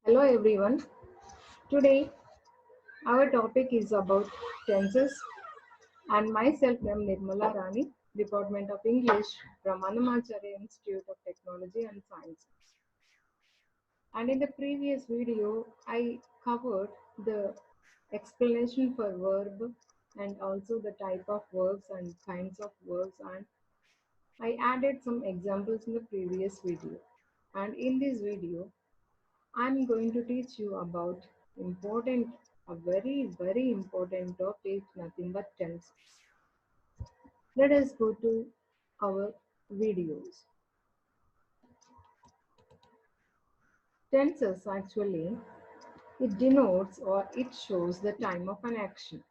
Hello everyone. Today our topic is about tenses and myself I am Nirmala Rani, Department of English from Annamacharya Institute of Technology and Science. And in the previous video I covered the explanation for verb and also the type of verbs and kinds of verbs, and I added some examples in the previous video. And in this video I'm going to teach you about important, a very important topic, nothing but tenses. Let us go to our videos. Tenses actually, it denotes or it shows the time of an action.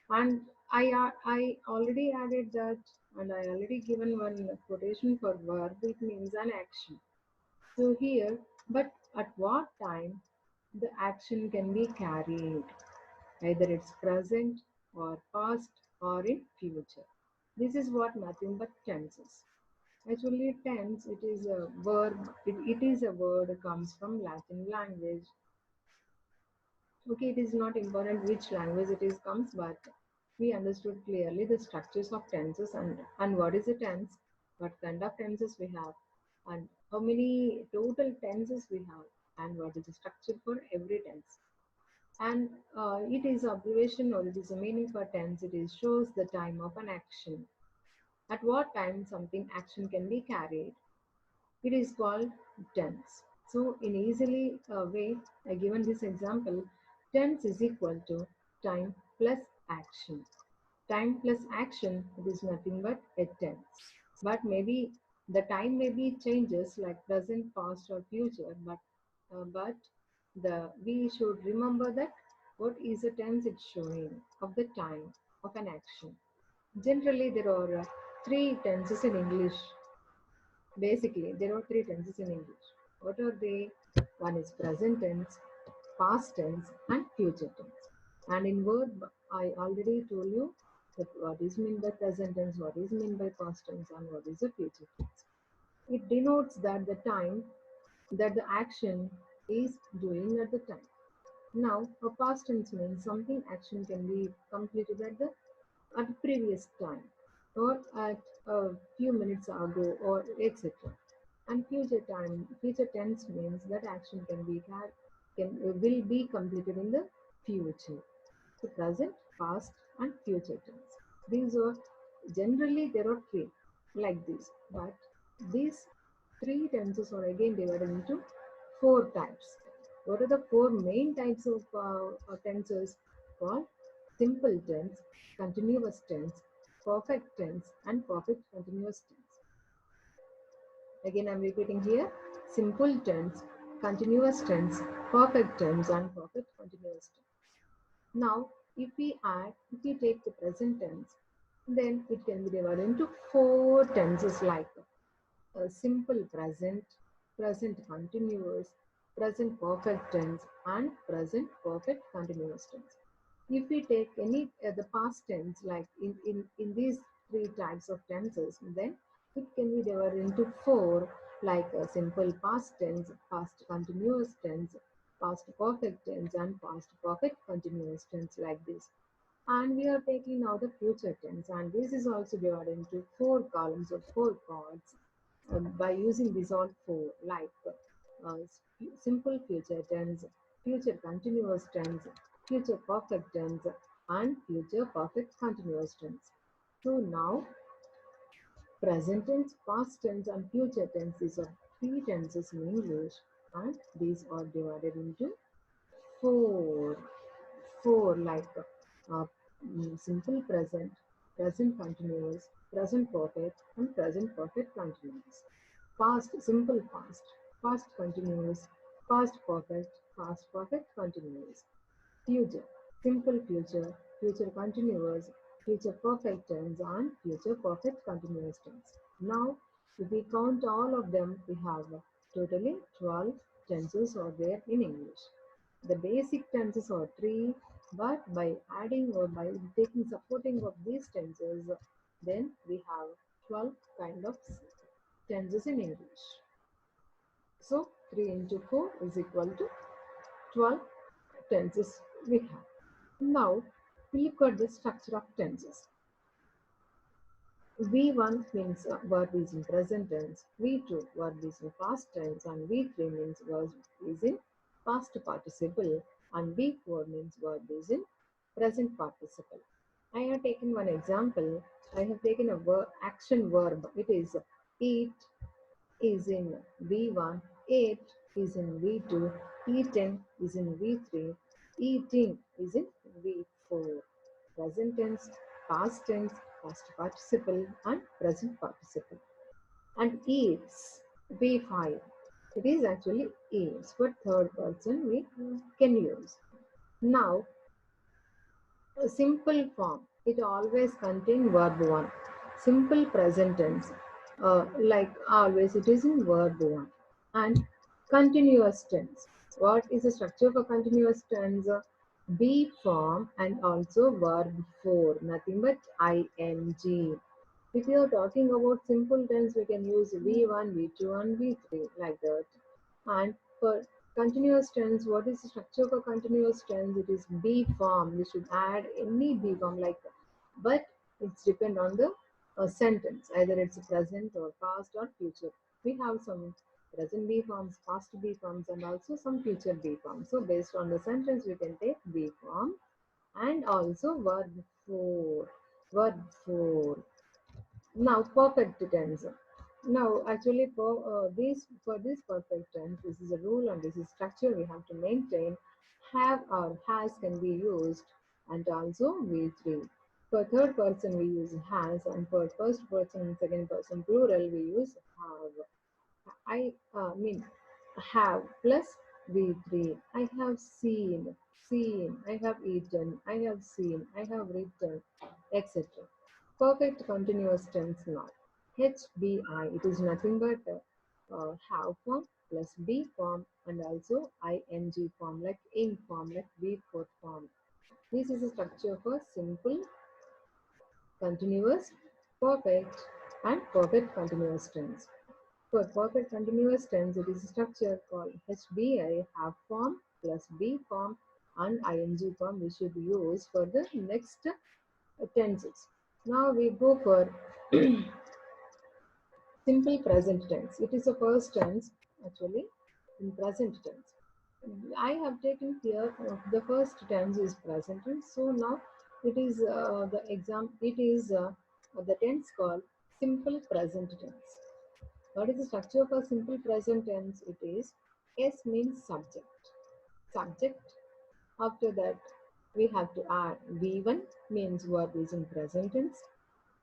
And I already added that, and I already given one quotation for verb, it means an action. So here, but at what time the action can be carried? Either it's present or past or in future. This is what nothing but tense is. Actually, tense, it is a verb, it is a word comes from Latin language. Okay, it is not important which language it is comes, but we understood clearly the structures of tenses and what is a tense, what kind of tenses we have, and how many total tenses we have, and what is the structure for every tense. And it is abbreviation or it is a meaning for tense. It is shows the time of an action. At what time something action can be carried. It is called tense. So in easily way, I given this example, tense is equal to time plus action. Time plus action, it is nothing but a tense. But maybe the time may be changes like present, past, or future. But the we should remember that what is the tense it's showing of the time of an action. Generally, there are three tenses in English. Basically, there are three tenses in English. What are they? One is present tense, past tense, and future tense. And in verb, I already told you that what is meant by present tense, what is meant by past tense, and what is the future tense. It denotes that the time that the action is doing at the time. Now, a past tense means something action can be completed at the previous time or at a few minutes ago or etc. And future tense means that action will be completed in the future. The present, past, and future tense. These are generally there are three like this, but these three tenses are again divided into four types. What are the four main types of tenses? Called simple tense, continuous tense, perfect tense, and perfect continuous tense. Again, I'm repeating here: simple tense, continuous tense, perfect tense, and perfect continuous tense. Now, if we take the present tense, then it can be divided into four tenses like simple present, present continuous, present perfect tense, and present perfect continuous tense. If we take any the past tense, like in these three types of tenses, then it can be divided into four, like a simple past tense, past continuous tense, past perfect tense, and past perfect continuous tense, like this. And we are taking now the future tense, and this is also divided into four columns or four parts by using these all four, like uh, simple future tense, future continuous tense, future perfect tense, and future perfect continuous tense. So now, present tense, past tense, and future tense, these are three tenses in English, and these are divided into four. Four, like uh, simple present, present continuous, present perfect, and present perfect continuous. Past, simple past, past continuous, past perfect continuous. Future, simple future, future continuous, future perfect tense, and future perfect continuous tense. Now, if we count all of them, we have totally 12 tenses are there in English. The basic tenses are three, but by adding or by taking supporting of these tenses, then we have 12 kind of tenses in English. So 3 into 4 is equal to 12 tenses we have. Now we look at the structure of tenses. V1 means verb is in present tense, V2 verb is in past tense, and V3 means verb is in past participle, and V4 means verb is in present participle. I have taken one example. I have taken a action verb. It is eat is in V1, ate is in V2, eaten is in V3, eating is in V4. Present tense, past participle, and present participle. And eats, V5. It is actually eats, but third person we can use. Now, a simple form, it always contains verb 1. Simple present tense, like always, it is in verb 1. And continuous tense. What is the structure for continuous tense? Be form and also verb 4, nothing but ing. If you are talking about simple tense, we can use V1, V2, and V3 like that. And for continuous tense, what is the structure for continuous tense? It is be form. We should add any be form like that. But it's depend on the sentence. Either it's present or past or future. We have some present be forms, past be forms, and also some future be forms. So based on the sentence, we can take be form and also verb 4. Verb 4. Now perfect tense. Now actually for this perfect tense, this is a rule and this is structure we have to maintain. Have or has can be used, and also V3. For third person we use has, and for first person and second person plural we use have. I mean have plus V3. I have seen, seen. I have eaten. I have seen. I have written, etc. Perfect continuous tense now. HBI. It is nothing but have form plus be form and also ing form like ing form like be4 form. This is a structure for simple, continuous, perfect, and perfect continuous tense. For perfect continuous tense, it is a structure called HBI, have form plus be form and ing form we should use for the next tenses. Now we go for simple present tense. It is a first tense actually in present tense. I have taken here the first tense is present tense. So now it is the exam. It is the tense called simple present tense. What is the structure for simple present tense? It is S means subject. Subject. After that, we have to add V1 means verb is in present tense,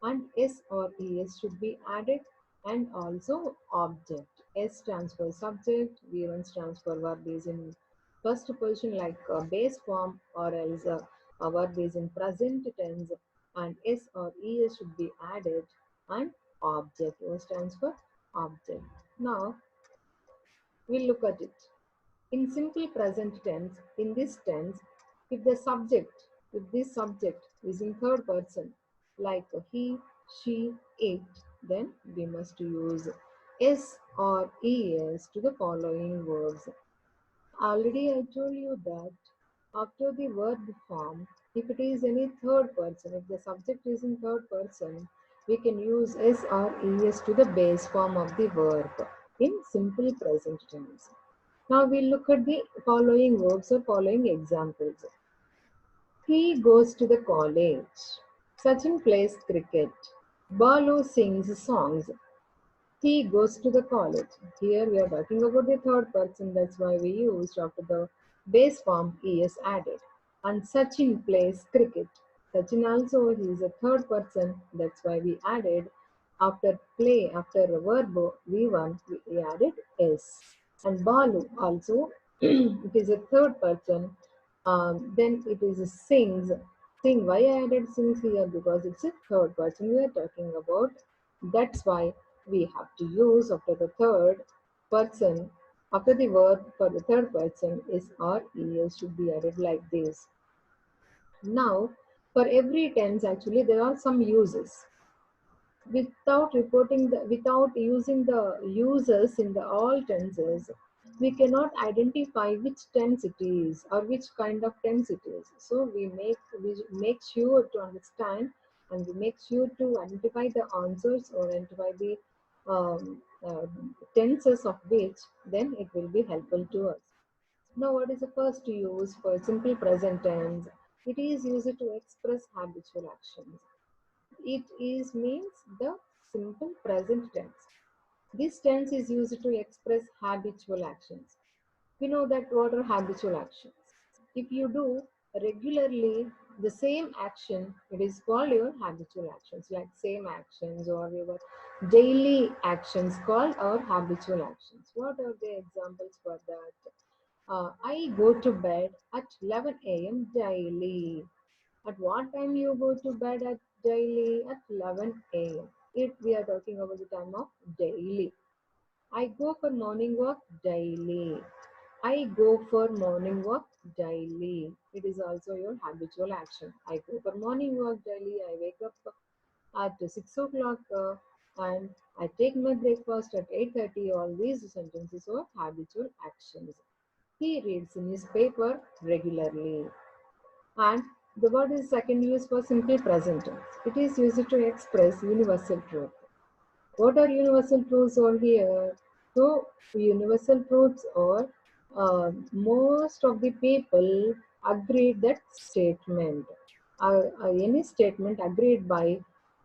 and S or ES should be added, and also object. S stands for subject, V1 stands for verb is in first person like base form, or else a verb is in present tense, and S or ES should be added, and object. O stands for object. Now we'll look at it. In simple present tense, in this tense, if the subject, if this subject is in third person, like he, she, it, then we must use S or ES to the following verbs. Already I told you that after the verb form, if it is any third person, if the subject is in third person, we can use S or ES to the base form of the verb in simple present tense. Now we'll look at the following verbs or following examples. He goes to the college. Sachin plays cricket. Balu sings songs. He goes to the college. Here we are talking about the third person. That's why we used after the base form is added. And Sachin plays cricket. Sachin also he is a third person. That's why we added after play, after verb V1, we added S. And Balu also it is a third person. Then it is a sings. Sing. Why I added sings here? Because it's a third person we are talking about. That's why we have to use after the third person, after the verb for the third person is or es should be added like this. Now, for every tense, actually, there are some uses. Without using the uses in the all tenses, we cannot identify which tense it is or which kind of tense it is. So we make sure to understand, and we make sure to identify the answers or identify the tenses of which, then it will be helpful to us. Now, what is the first use for simple present tense? It is used to express habitual actions. It is means the simple present tense. This tense is used to express habitual actions. We know that what are habitual actions. If you do regularly the same action, it is called your habitual actions, like same actions or your daily actions called our habitual actions. What are the examples for that? I go to bed at 11 a.m. daily. At what time you go to bed at daily? At 11 a.m. If we are talking about the time of daily. I go for morning walk daily. I go for morning walk daily. It is also your habitual action. I go for morning walk daily. I wake up at 6 o'clock and I take my breakfast at 8:30. All these sentences are habitual actions. He reads newspaper regularly. And the word is second use for simple present tense. It is used to express universal truth. What are universal truths over here? So, universal truths are most of the people agree that statement. Any statement agreed by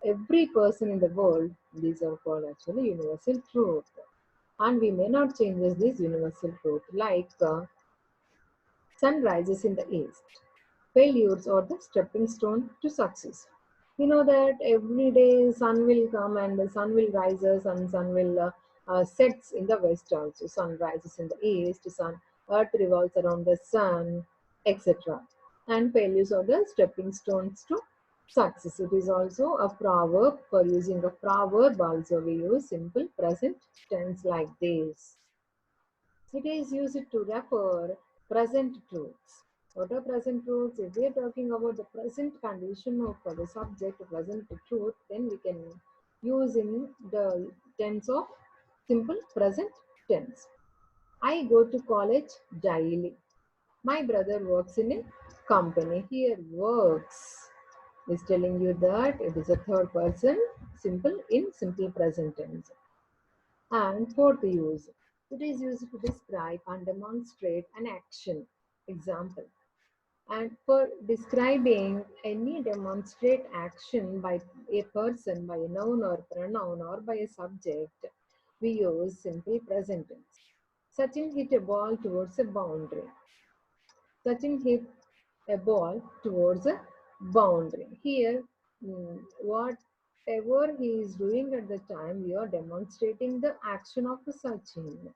every person in the world, these are called actually universal truth. And we may not change this universal truth, like sun rises in the east. Failures are the stepping stone to success. We know that every day sun will come and the sun will rises and sun will sets in the west also. Sun rises in the east, sun earth revolves around the sun, etc. And failures are the stepping stones to success. It is also a proverb. For using a proverb also we use simple present tense like this. It is used to refer present truths. What are present truths? If we are talking about the present condition of the subject, present truth, then we can use in the tense of simple present tense. I go to college daily. My brother works in a company. Here, works is telling you that it is a third person, simple in simple present tense. And fourth use, it is used to describe and demonstrate an action. Example. And for describing any demonstrate action by a person, by a noun or pronoun or by a subject, we use simple present tense. Sachin hit a ball towards a boundary. Sachin hit a ball towards a boundary. Here, whatever he is doing at the time, we are demonstrating the action of the Sachin.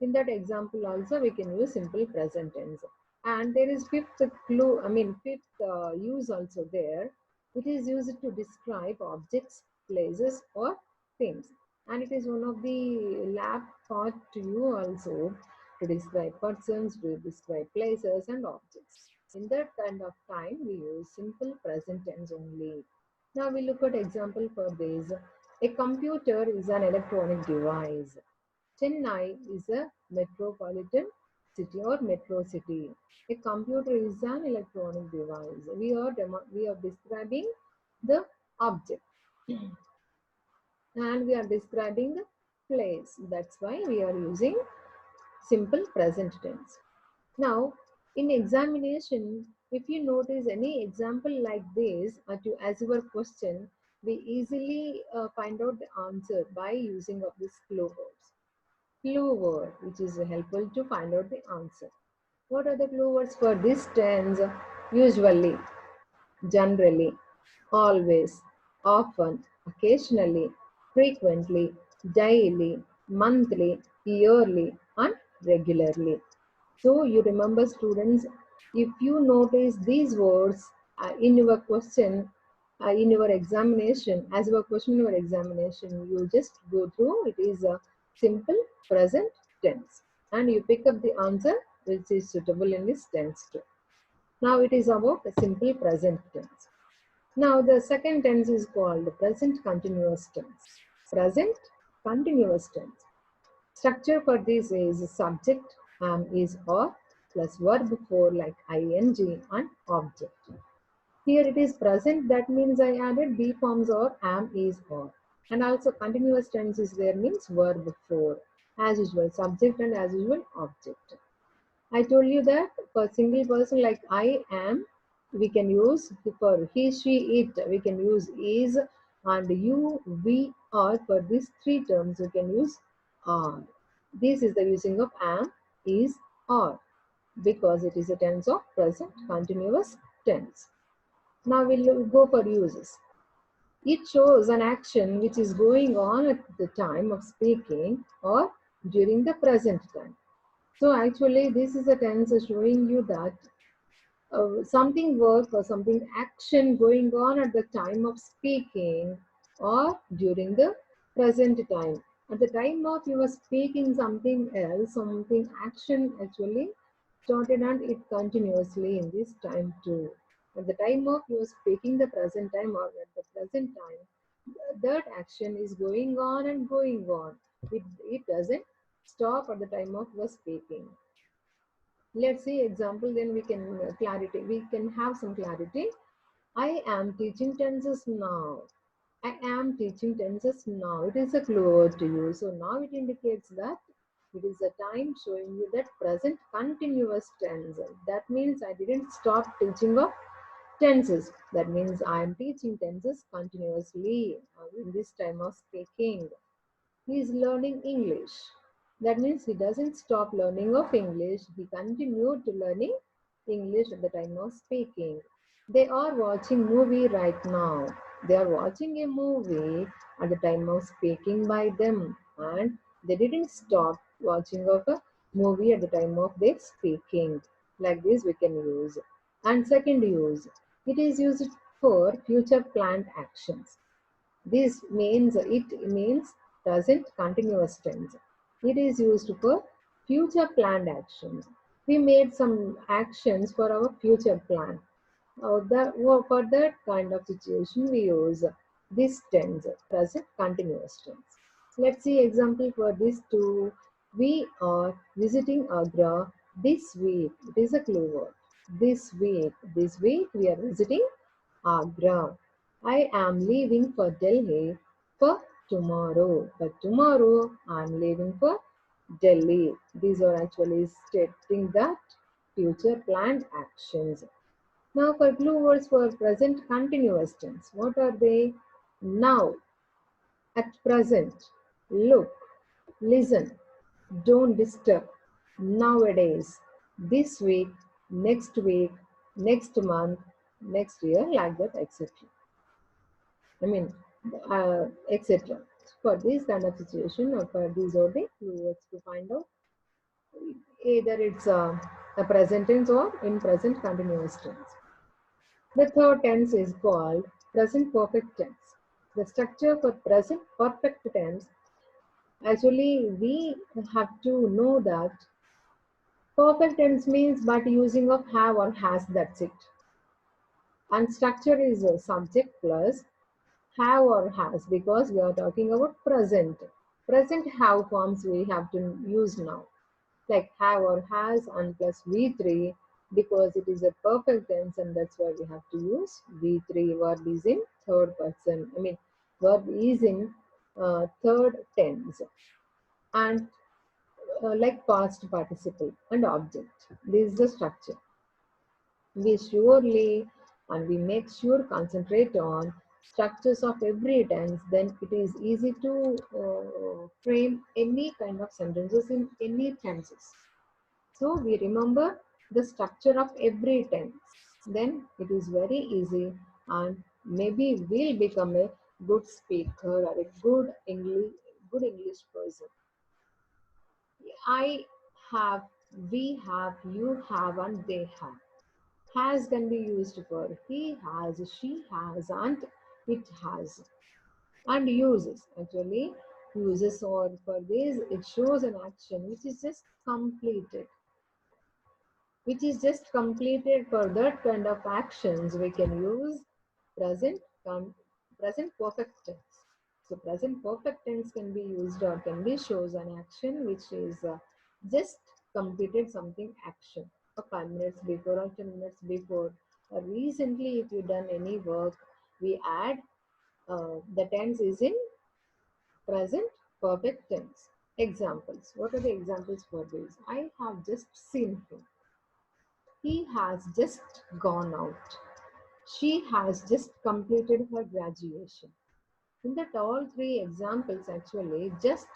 In that example also we can use simple present tense. And there is fifth use also there. It is used to describe objects, places or things. And it is one of the lab taught to you also, to describe persons, to describe places and objects. In that kind of time we use simple present tense only. Now we look at example for this. A computer is an electronic device. Chennai is a metropolitan city or metro city. A computer is an electronic device. We are describing the object and we are describing the place. That's why we are using simple present tense. Now, in examination, if you notice any example like this as your question, we easily find out the answer by using of these clue words. Clue word, which is helpful to find out the answer. What are the clue words for this tense? Usually, generally, always, often, occasionally, frequently, daily, monthly, yearly, and regularly. So you remember, students, if you notice these words in your question, in your examination, as your question in your examination, you just go through, it is a simple present tense. And you pick up the answer which is suitable in this tense too. Now it is about a simple present tense. Now the second tense is called present continuous tense. Present continuous tense. Structure for this is subject, am, is, or plus verb for like ing and object. Here it is present, that means I added be forms or am, is, or. And also continuous tense is there means verb for. As usual, subject and as usual, object. I told you that for single person like I am, we can use for he, she, it, we can use is, and you, we, are. For these three terms, we can use are. This is the using of am, is, are, because it is a tense of present continuous tense. Now we'll go for uses. It shows an action which is going on at the time of speaking or during the present time. So actually, this is a tense showing you that something work or something action going on at the time of speaking or during the present time. At the time of you were speaking something else, something action actually started and it continuously in this time too. At the time of you are speaking the present time or at the present time, that action is going on and going on. It doesn't stop at the time of your speaking. Let's see example, then we can clarity. We can have some clarity. I am teaching tenses now. I am teaching tenses now. It is a clue word to you. So now it indicates that it is a time showing you that present continuous tense. That means I didn't stop teaching of tenses. That means I am teaching tenses continuously in this time of speaking. He is learning English. That means he doesn't stop learning of English. He continued to learning English at the time of speaking. They are watching movie right now. They are watching a movie at the time of speaking by them, and they didn't stop watching of a movie at the time of their speaking. Like this we can use. And second use, it is used for future planned actions. This means it means present continuous tense. It is used for future planned actions. We made some actions for our future plan. For that kind of situation, we use this tense, present continuous tense. Let's see example for this too. We are visiting Agra this week. It is a clue word. This week. This week we are visiting Agra. I am leaving for Delhi for tomorrow. But tomorrow I am leaving for Delhi. These are actually stating that future planned actions. Now for clue words for present continuous tense. What are they? Now, at present, look, listen, don't disturb, nowadays, this week, next month, next year, like that, etc. I mean, etc. For this kind of situation, or for these are the keywords to find out either it's a present tense or in present continuous tense. The third tense is called present perfect tense. The structure for present perfect tense, actually, we have to know that perfect tense means but using of have or has, that's it. And structure is a subject plus have or has because we are talking about present. Present have forms we have to use now, like have or has and plus V3 because it is a perfect tense and that's why we have to use V3. Verb is in third person. Verb is in third tense and like past participle and object. This is the structure. We surely and we make sure concentrate on structures of every tense, then it is easy to frame any kind of sentences in any tenses. So we remember the structure of every tense, then it is very easy and maybe we'll become a good speaker or a good English person. I have, we have, you have, and they have. Has can be used for he has, she has, and it has. And uses, actually, uses or for this, it shows an action which is just completed. For that kind of actions, we can use present, present perfect tense. So present perfect tense can be used or can be shows an action which is just completed something action. 5 minutes before or 10 minutes before. Or recently, if you done any work, we add the tense is in present perfect tense. Examples. What are the examples for this? I have just seen him. He has just gone out. She has just completed her graduation. In that all three examples actually just.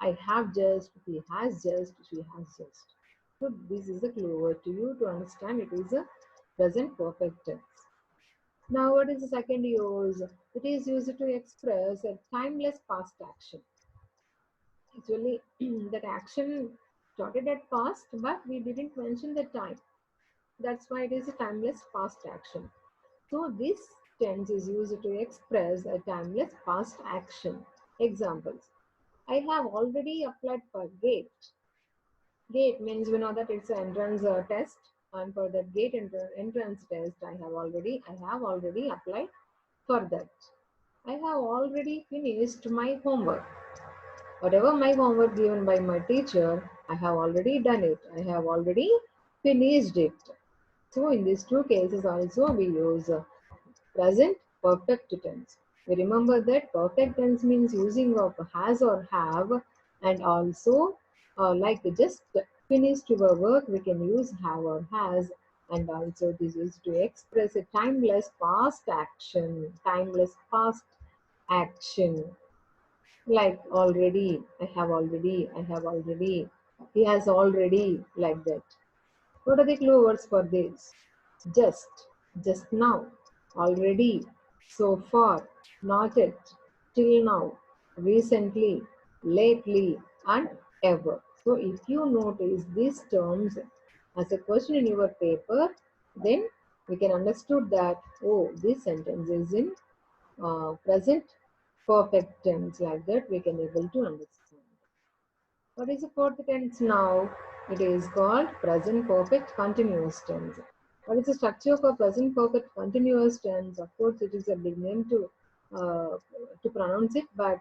I have just, he has just, she has just. So this is a clue word to you to understand it is a present perfect tense. Now what is the second use? It is used to express a timeless past action. Actually that action started at past but we didn't mention the time. That's why it is a timeless past action. So this tense is used to express a timeless past action. Examples. I have already applied for GATE. GATE means we know that it's an entrance test, and for that GATE entrance test, I have already applied for that. I have already finished my homework. Whatever my homework given by my teacher, I have already done it. I have already finished it. So in these two cases also we use present perfect tense. We remember that perfect tense means using of has or have, and also like just finished your work we can use have or has, and also this is to express a timeless past action, timeless past action, like already, I have already, he has already, like that. What are the clue words for this? Just, just now, already, so far, not yet, till now, recently, lately, and ever. So if you notice these terms as a question in your paper, then we can understood that, oh, this sentence is in present perfect tense, like that we can able to understand. What is the fourth tense now? It is called present perfect continuous tense. What is the structure for present perfect continuous tense? Of course, it is a big name to pronounce it, but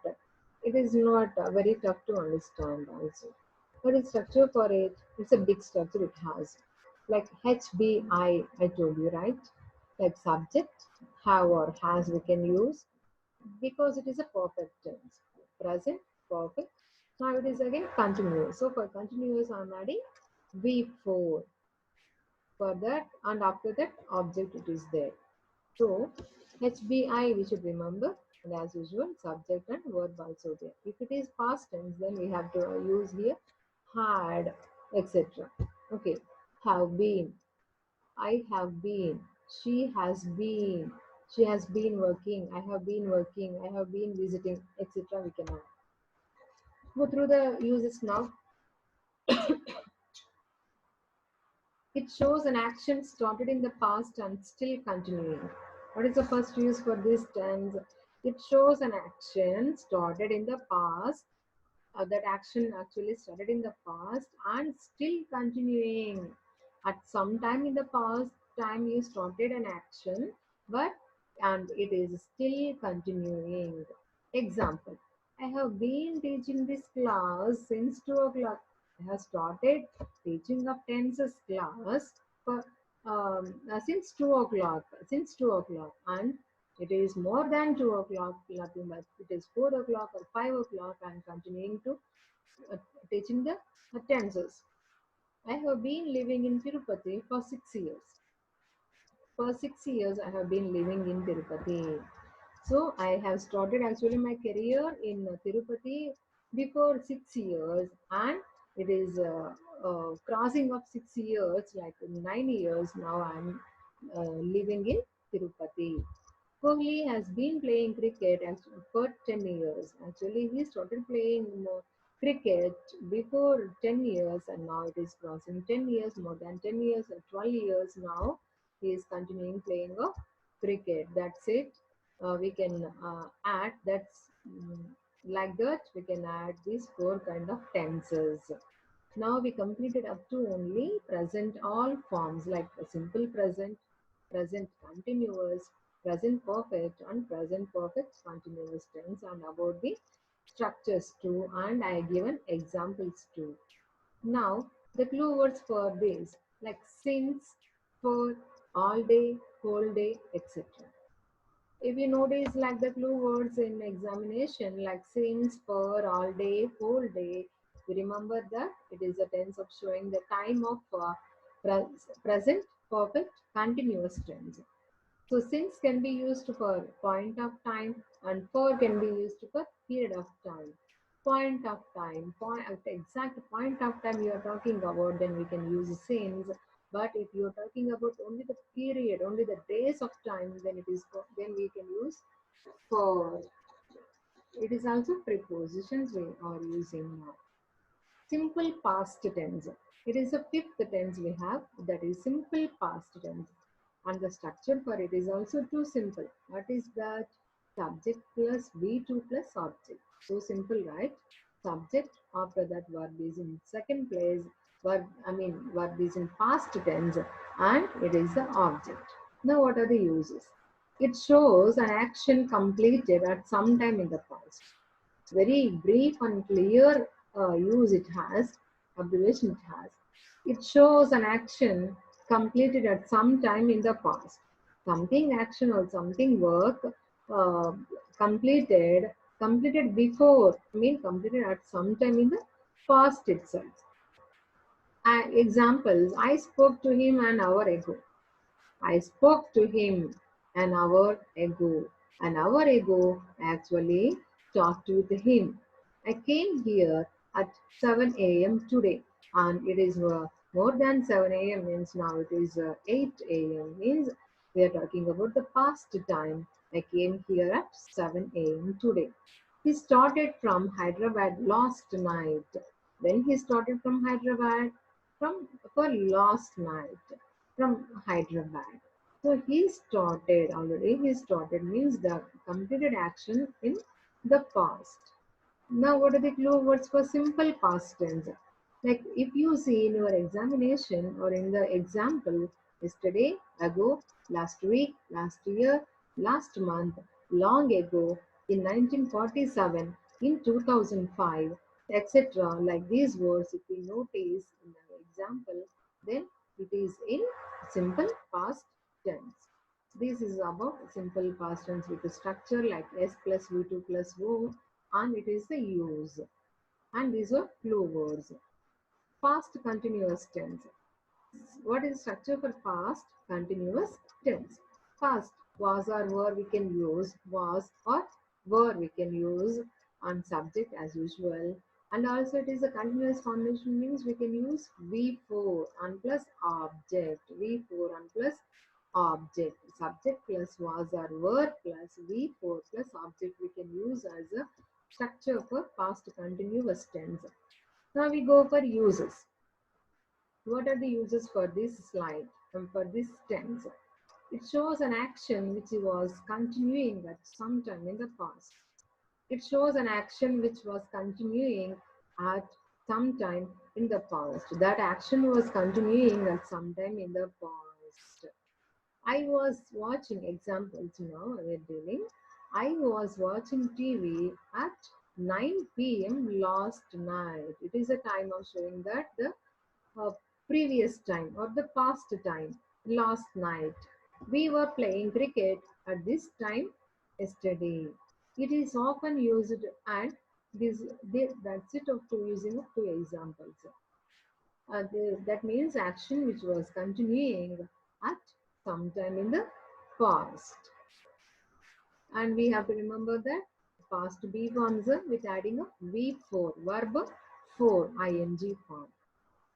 it is not very tough to understand also. What is structure for it? It's a big structure it has. Like HBI told you, right? Like subject, have or has we can use because it is a perfect tense. Present, perfect. Now it is again continuous. So for continuous, I'm adding before. For that and after that object it is there. So HBI we should remember, and as usual subject and verb also there. If it is past tense then we have to use here had, etc. Okay, have been, I have been, she has been, she has been working, I have been visiting, etc. We can go through the uses now. It shows an action started in the past and still continuing. What is the first use for this tense? It shows an action started in the past. That action actually started in the past and still continuing. At some time in the past time you started an action, but and it is still continuing. Example. I have been teaching this class since 2 o'clock. I have started teaching of tenses class for, since 2 o'clock. Since 2 o'clock. And it is more than 2 o'clock, nothing but it is 4 o'clock or 5 o'clock. I am continuing to uh, teaching the tenses. I have been living in Tirupati for 6 years. For 6 years, I have been living in Tirupati. So I have started actually my career in Tirupati before 6 years, and it is crossing of 6 years, like 9 years now. I'm living in Tirupati. Kohli has been playing cricket for 10 years. Actually, he started playing cricket before 10 years, and now it is crossing 10 years, more than 10 years, 12 years now. He is continuing playing of cricket. That's it. We can add, that's like that, we can add these four kind of tenses. Now we completed up to only present all forms like the simple present, present continuous, present perfect and present perfect continuous tense, and about the structures too, and I given examples too. Now, the clue words for this, like since, for, all day, whole day, etc. If you notice, like the clue words in examination, like since, for, all day, whole day, we remember that it is a tense of showing the time of present perfect continuous tense. So since can be used for point of time and for can be used for period of time. Point of time, point at the exact point of time you are talking about, then we can use since. But if you are talking about only the period, only the days of time, then it is then we can use for. It is also prepositions we are using now. Simple past tense. It is a fifth tense we have, that is simple past tense. And the structure for it is also too simple. What is that? Subject plus V2 plus object. So simple, right? Subject, after that verb is in second place, verb is in past tense, and it is the object. Now what are the uses? It shows an action completed at some time in the past. Very brief and clear use it has, abbreviation it has. It shows an action completed at some time in the past. Something action or something work uh, completed, completed before, completed at some time in the past itself. Examples, I spoke to him an hour ago. I spoke to him an hour ago. An hour ago, I actually talked with him. I came here at 7 a.m. today, and it is more than 7 a.m. means now it is 8 a.m. means we are talking about the past time. I came here at 7 a.m. today. He started from Hyderabad last night. When he started from Hyderabad, from for last night from Hyderabad. So he started already. He started means the completed action in the past. Now, what are the clue words for simple past tense? Like if you see in your examination or in the example, yesterday, ago, last week, last year, last month, long ago, in 1947, in 2005, etc. Like these words, if we notice in the example, then it is in simple past tense. This is about simple past tense with a structure like S plus V2 plus O, and it is the use. And these are clue words. Past continuous tense. What is structure for past continuous tense? Past, was or were we can use was or were we can use on subject as usual. And also it is a continuous formation means we can use V4 and plus object. V4 and plus object. Subject plus was or were plus V4 plus object we can use as a structure for past continuous tense. Now we go for uses. What are the uses for this slide and for this tense? It shows an action which was continuing at some time in the past. It shows an action which was continuing at some time in the past. That action was continuing at some time in the past. I was watching examples now we're dealing. I was watching TV at 9 p.m. last night. It is a time of showing that the uh, previous time or the past time, last night. We were playing cricket at this time yesterday. It is often used, and that's it of two using of two examples. That means action which was continuing at some time in the past. And we have to remember that past B forms with adding a V4, verb 4, ing form.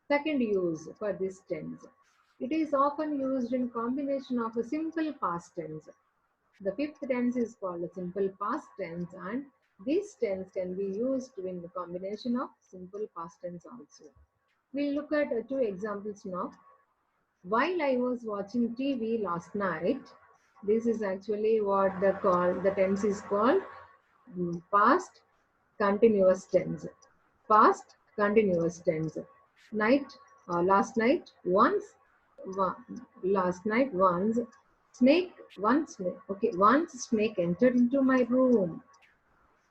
Second use for this tense. It is often used in combination of a simple past tense. The fifth tense is called a simple past tense, and this tense can be used in the combination of simple past tense also. We'll look at two examples now. While I was watching TV last night, this is actually what the tense is called past continuous tense. Past continuous tense. Night, last night, once, last night, once, Once snake entered into my room.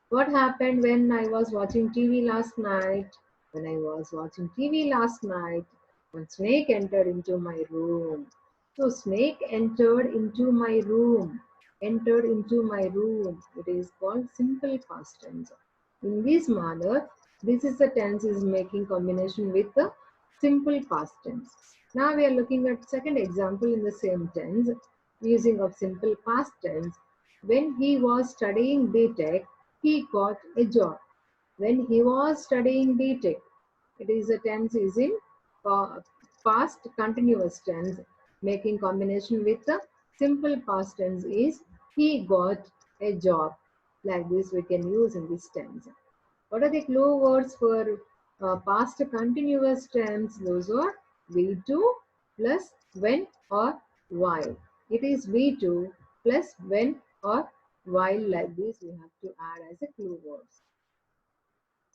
What happened when I was watching TV last night? When I was watching TV last night, one snake entered into my room. So, snake entered into my room. Entered into my room. It is called simple past tense. In this manner, this is the tense is making combination with the simple past tense. Now we are looking at second example in the same tense using of simple past tense. When he was studying BTech, he got a job. When he was studying BTech, it is a tense is in past continuous tense, making combination with the simple past tense is he got a job. Like this, we can use in this tense. What are the clue words for past continuous tense? Those are V2 plus when or while. It is V2 plus when or while. Like this, we have to add as a clue words.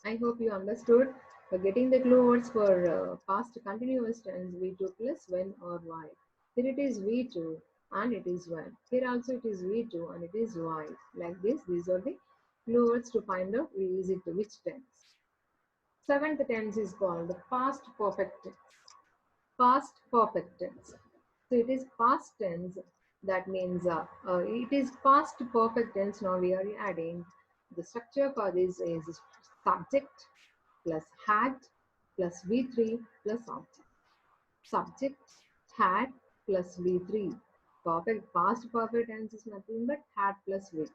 I hope you understood. For getting the clue words for past continuous tense, V2 plus when or while. Here it is V2 and it is when. Here also it is V2 and it is while. Like this, these are the clue words to find out is it which tense. Seventh tense is called past perfect tense. Past perfect tense. So it is past tense. That means it is past perfect tense. Now we are adding the structure for this is subject plus had plus V3 plus object. Subject had plus V3. Perfect past perfect tense is nothing but had plus V3.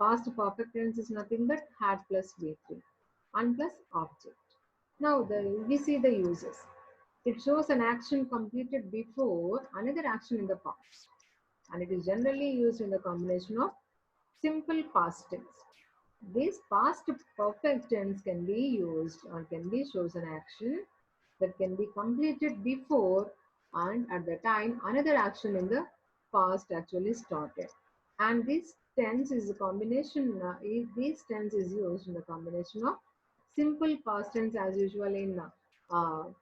Past perfect tense is nothing but had plus V3 and plus object. Now we see the uses. It shows an action completed before another action in the past, and it is generally used in the combination of simple past tense. This past perfect tense can be used or can be shows an action that can be completed before and at the time another action in the past actually started. And this tense is a combination, this tense is used in the combination of simple past tense as usual in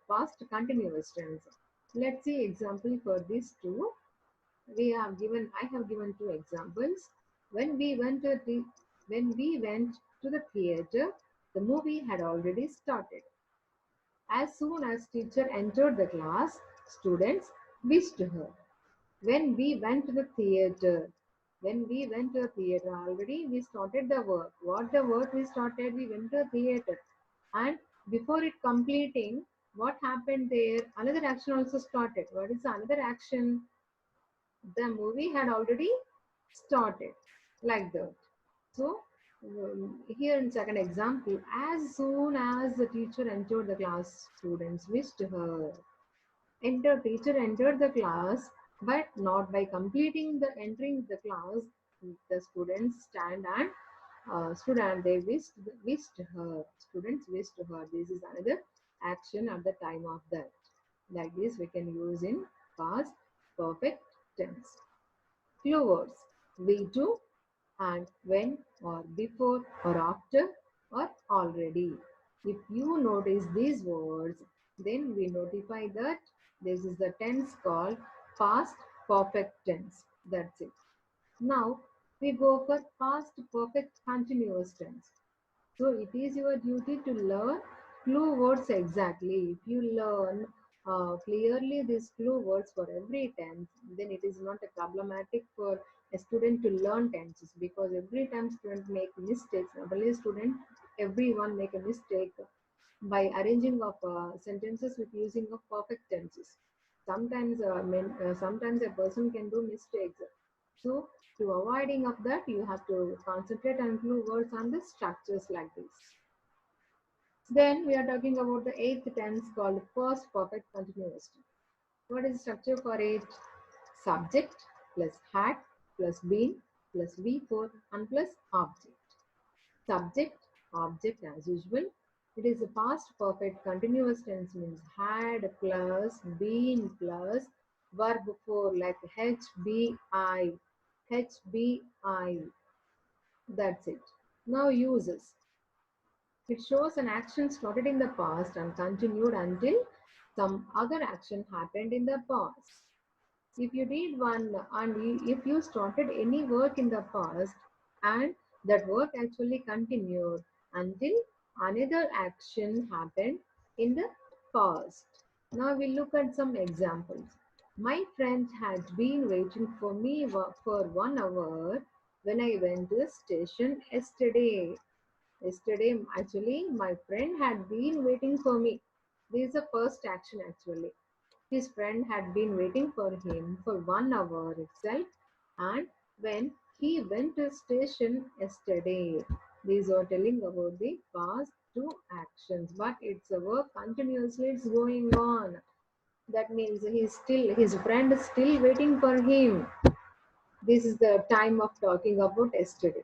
past continuous tense. Let's see example for these two. I have given two examples. When we went to the when we went to the theater, the movie had already started. As soon as teacher entered the class, students wished her. When we went to the theater, when we went to the theater already, we started the work. What the work we started, we went to the theater. And before it completing, what happened there? Another action also started. What is the another action? The movie had already started like that. So here in second example, as soon as the teacher entered the class, students wished her. Teacher entered the class, but not by completing the entering the class. The students stood and they wished her. Students wished her. This is another action at the time of that. Like this, we can use in past perfect tense. Clue words V2 and when or before or after or already. If you notice these words, then we notify that this is the tense called past perfect tense. That's it. Now we go for past perfect continuous tense. So it is your duty to learn clue words exactly. If you learn clearly these clue words for every tense, then it is not a problematic for a student to learn tenses because every time student make mistakes. Not only student, everyone make a mistake by arranging of sentences with using of perfect tenses. Sometimes a person can do mistakes. So to avoiding of that, you have to concentrate on clue words and the structures like this. Then we are talking about the eighth tense called past perfect continuous tense. What is the structure for it? Subject plus had plus been plus V4 and plus object. Subject, object as usual. It is a past perfect continuous tense means had plus been plus verb 4 like HBI. HBI. That's it. Now uses. It shows an action started in the past and continued until some other action happened in the past. If you did one and if you started any work in the past and that work actually continued until another action happened in the past. Now we'll look at some examples. My friend had been waiting for me for 1 hour when I went to the station yesterday. Yesterday, actually, my friend had been waiting for me. This is the first action actually. His friend had been waiting for him for 1 hour itself, and when he went to station yesterday, these are telling about the past two actions, but it's a work continuously, it's going on. That means his friend is still waiting for him. This is the time of talking about yesterday.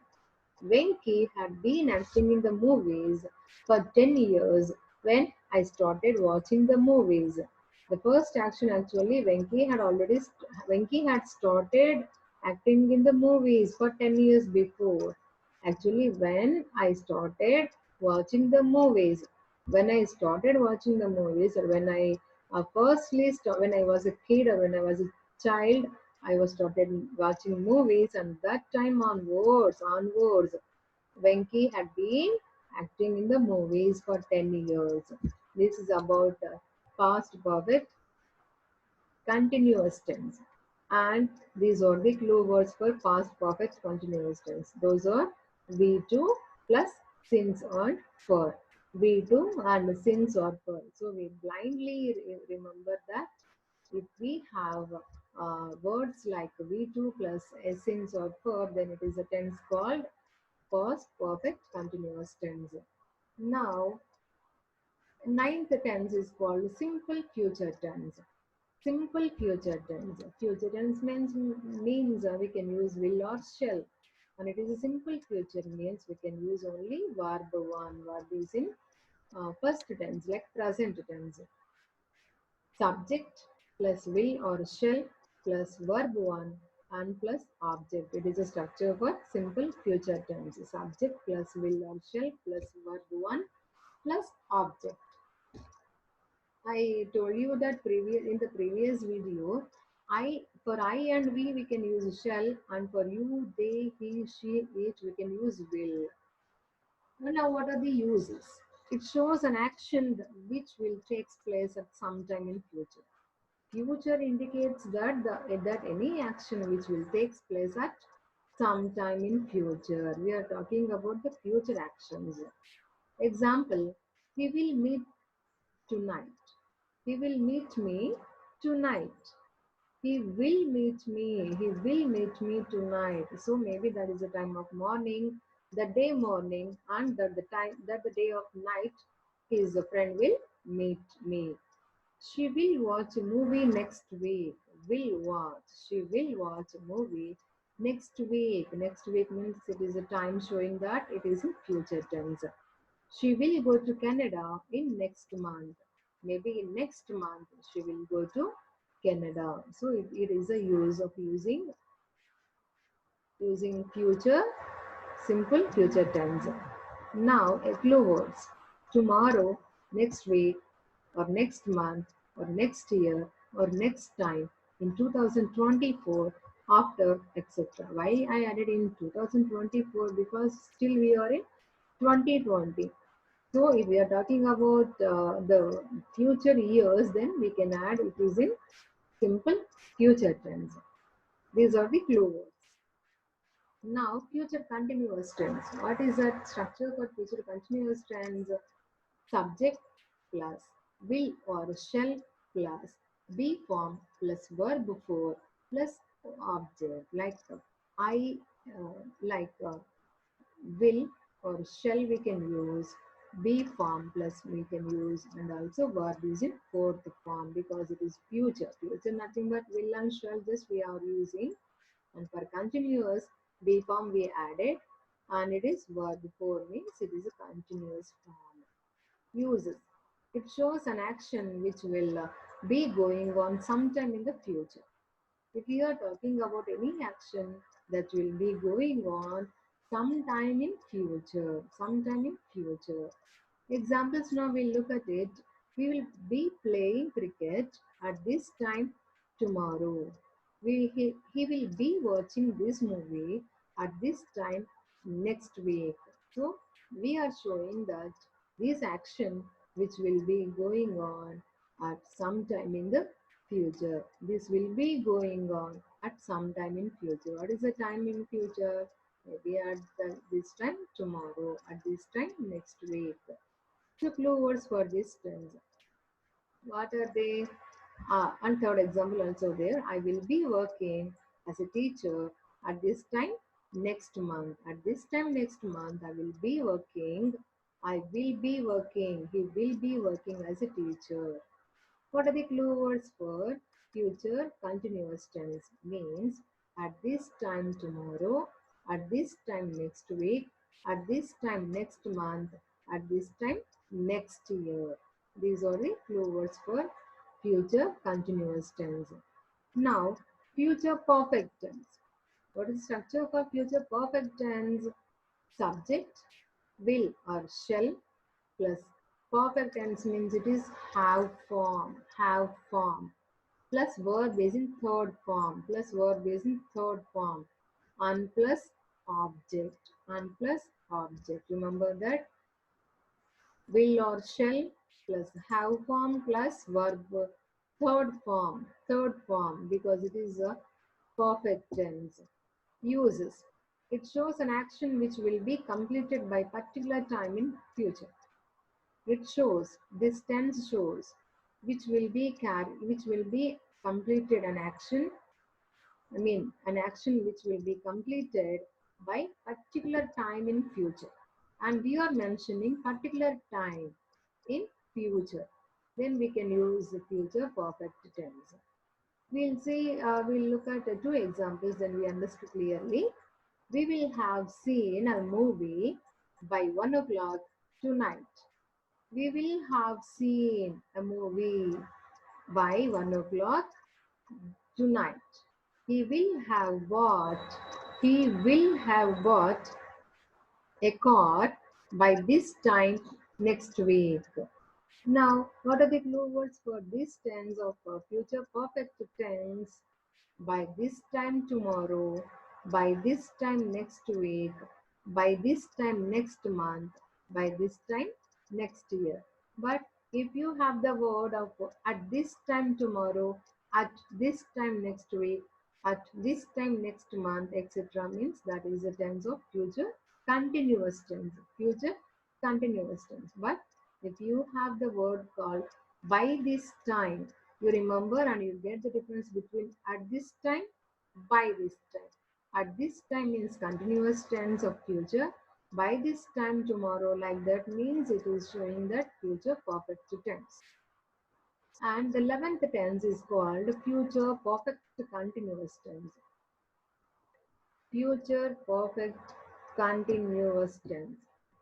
Venki had been acting in the movies for 10 years when I started watching the movies. The first action actually, Venki had started acting in the movies for 10 years before. Actually, when I started watching the movies, when I started watching the movies, or when when I was a kid or when I was a child, I was started watching movies, and that time onwards, Venki had been acting in the movies for 10 years. This is about past perfect continuous tense. And these are the clue words for past perfect continuous tense. Those are V2 plus since or for. V2 and since or for. So we blindly remember that if we have words like V2 plus a since or for, then it is a tense called past perfect continuous tense. Now, ninth tense is called simple future tense. Simple future tense. Future tense means we can use will or shall. And it is a simple future means we can use only verb one. Verb is in first tense like present tense. Subject plus will or shall plus verb one and plus object. It is a structure for simple future tense. Subject plus will or shall plus verb one plus object. I told you that in the previous video, I for I and we can use shall, and for you, they, he, she, it we can use will. And now what are the uses? It shows an action which will take place at some time in future. Future indicates that any action which will take place at some time in future. We are talking about the future actions. Example, we will meet tonight. He will meet me tonight. He will meet me. He will meet me tonight. So maybe that is the time of morning, the day morning, and that the day of night, his friend will meet me. She will watch a movie next week. Will watch. She will watch a movie next week. Next week means it is a time showing that it is in future tense. She will go to Canada in next month. Maybe in next month she will go to Canada. So it is a use of using future simple future tense. Now a clue words. Tomorrow, next week, or next month, or next year, or next time, in 2024, after, etc. Why I added in 2024? Because still we are in 2020. So if we are talking about the future years, then we can add it is in simple future tense. These are the clue words. Now, future continuous tense. What is that structure for future continuous tense? Subject plus will or shall plus be form plus verb before plus object. I, will or shall we can use, be form plus we can use, and also verb is in fourth form because it is future nothing but will and shall just we are using. And for continuous, be form we added, and it is verb before means it is a continuous form. Uses, it shows an action which will be going on sometime in the future. If we are talking about any action that will be going on sometime in future. Examples now we'll look at it. We will be playing cricket at this time tomorrow. He will be watching this movie at this time next week. So we are showing that this action which will be going on at some time in the future. This will be going on at some time in future. What is the time in future? Maybe at this time tomorrow, at this time next week. The clue words for this tense. What are they? And third example also there. I will be working as a teacher at this time next month. At this time next month, I will be working. I will be working. He will be working as a teacher. What are the clue words for future continuous tense? Means at this time tomorrow, at this time next week, at this time next month, at this time next year. These are the clue words for future continuous tense. Now, future perfect tense. What is the structure for future perfect tense? Subject, will or shall plus perfect tense means it is have form plus verb is in third form plus verb is in third form and plus object. Remember that will or shall plus have form plus verb third form because it is a perfect tense. Uses. It shows an action which will be completed by particular time in future. It shows this tense shows which will be completed an action. I mean an action which will be completed by particular time in future. And we are mentioning particular time in future. Then we can use the future perfect tense. We'll look at two examples, then we understood clearly. We will have seen a movie by 1 o'clock tonight. We will have seen a movie by 1 o'clock tonight. He will have bought, he will have bought a car by this time next week. Now, what are the clue words for this tense of future perfect tense? By this time tomorrow, by this time next week, by this time next month, by this time next year. But if you have the word of at this time tomorrow, at this time next week, at this time next month, etc., means that is a tense of future continuous tense. Future continuous tense. But if you have the word called by this time, you remember and you get the difference between at this time, by this time. At this time means continuous tense of future. By this time tomorrow, like that means it is showing that future perfect tense. And the 11th tense is called future perfect continuous tense. Future perfect continuous tense.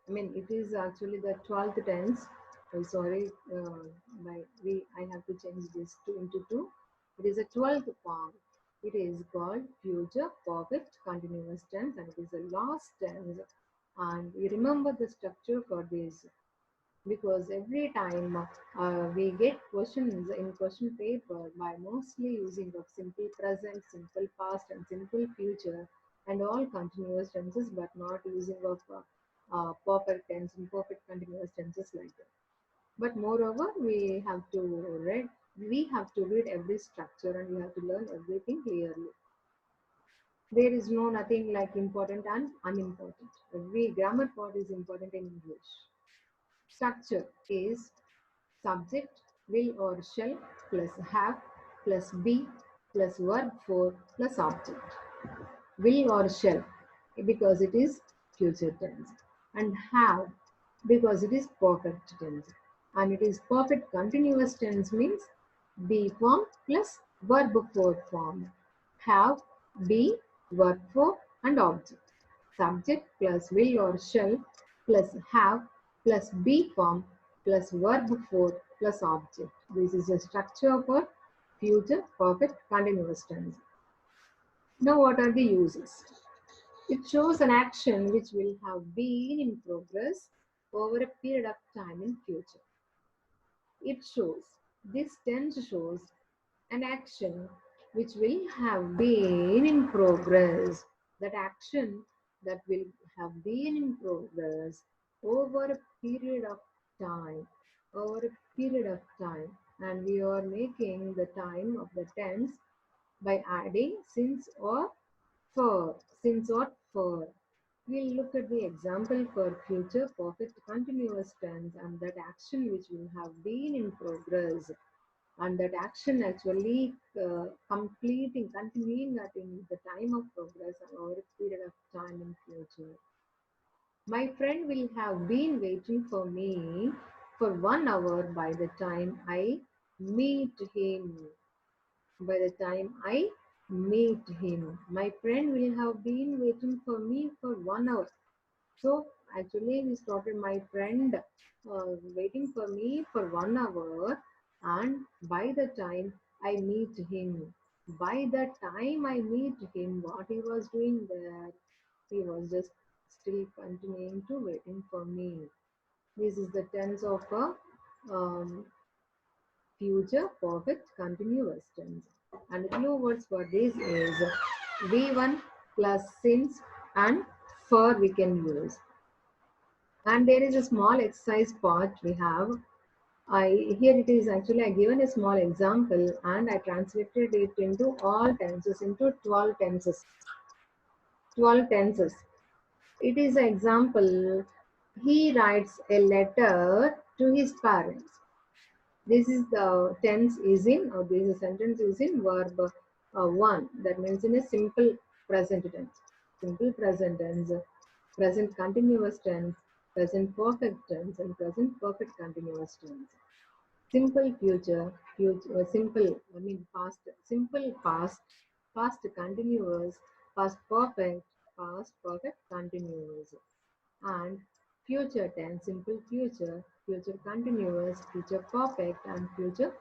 I mean, it is actually the 12th tense. Oh, sorry, I have to change this two into two. It is a 12th form. It is called future perfect continuous tense, and it is the last tense. And you remember the structure for this because every time we get questions in question paper by mostly using of simple present, simple past, and simple future, and all continuous tenses, but not using of perfect tense and perfect continuous tenses like that. But moreover, we have to read every structure and we have to learn everything clearly. There is no nothing like important and unimportant. Every grammar part is important in English. Structure is subject, will or shall plus have plus be plus verb for plus object. Will or shall because it is future tense, and have because it is perfect tense, and it is perfect continuous tense means be form plus verb for form. Have, be, verb for and object. Subject plus will or shall plus have plus be form plus verb for plus object. This is a structure for future perfect continuous tense. Now, what are the uses? It shows an action which will have been in progress over a period of time in future. This tense shows an action which will have been in progress. That action that will have been in progress over a period of time, over a period of time, and we are making the time of the tense by adding since or for. Since or for. We'll look at the example for future perfect continuous tense and that action which will have been in progress and that action actually continuing that in the time of progress or a period of time in future. My friend will have been waiting for me for 1 hour by the time I meet him. By the time I meet him, my friend will have been waiting for me for 1 hour. So actually, we started my friend waiting for me for 1 hour, and by the time I meet him, by the time I meet him, what he was doing there, he was just still continuing to waiting for me. This is the tense of a future perfect continuous tense. And the clue words for this is V1 plus since and for we can use. And there is a small exercise part we have. Here it is actually I given a small example and I translated it into all tenses into 12 tenses. 12 tenses. It is an example. He writes a letter to his parents. This is the tense is in, or this is sentence is in verb one. That means in a simple present tense. Simple present tense, present continuous tense, present perfect tense, and present perfect continuous tense. Simple future, simple, I mean past, simple past, past continuous, past perfect continuous, and future tense, simple future, future continuous, future perfect, and future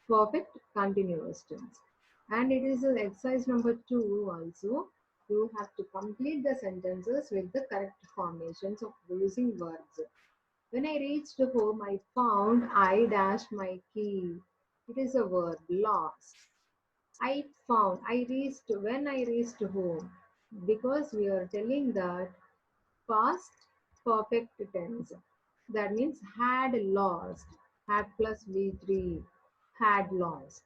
perfect continuous tense. And it is exercise number 2 also. You have to complete the sentences with the correct formations of using verbs. When I reached home, I found I dash my key. It is a verb, lost. I found, I reached, when I reached home. Because we are telling that past perfect tense. That means had lost. Had plus V3. Had lost.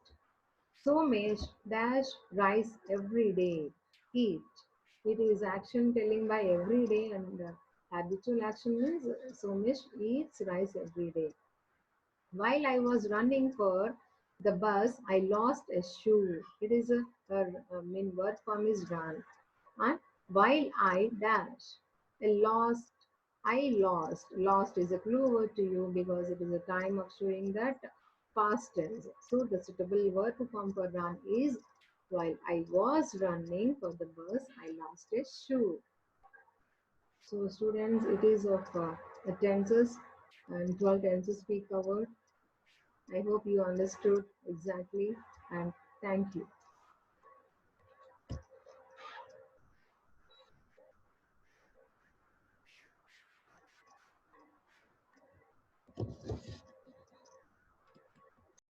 Somesh dash rice every day. Eat. It is action telling by every day and habitual action means Somesh eats rice every day. While I was running for the bus, I lost a shoe. It is a mean word form is run. And while I dash, a lost, I lost. Lost is a clue word to you because it is a time of showing that past tense. So the suitable verb form for run is while I was running for the bus, I lost a shoe. So students, it is of the tenses and 12 tenses we covered. I hope you understood exactly and thank you.